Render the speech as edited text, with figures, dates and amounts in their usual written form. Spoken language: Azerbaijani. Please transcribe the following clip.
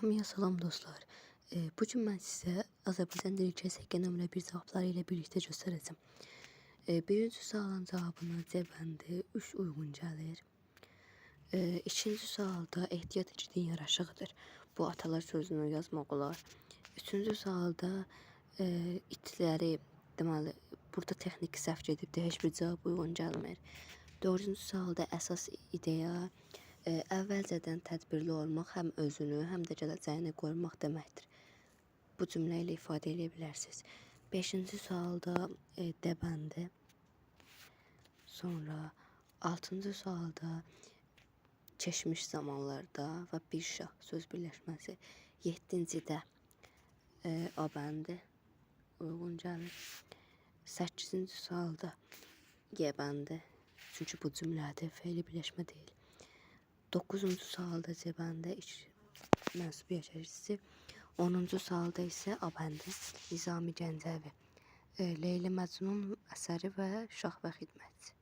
Hamıya salam dostlar. Bu gün mən sizə Azərbaycan dili KSK nömrə 1 cavabları ilə birlikdə göstərəcəm. Birinci sualın cavabına C bəndi 3 uyğun gəlir. İkinci sualda ehtiyat cidin yaraşıqdır. Bu atalar sözünü yazmaq olar. Üçüncü sualda itləri, deməli, burada texniki səhv gedibdir, heç bir cavab uyğun gəlmir. Dördüncü sualda əsas ideya əvvəlcədən tədbirli olmaq həm özünü, həm də gələcəyini qorumaq deməkdir. Bu cümlə ilə ifadə edə bilərsiniz. Beşinci sualda D bəndi. Sonra altıncı sualda keçmiş zamanlarda və bir şah söz birləşməsi. Yeddincidə A bəndi uyğun gəlir. Səkkizinci sualda G bəndi. Çünki bu cümlədə fe'li birləşmə deyil. 9-cu sualda C bəndi mənsubiyyət şərhçisi. 10-cu sualda isə A bəndi Nizami Gəncəvi. Leyli Məcnun əsəri və Şah və Xidmətçi.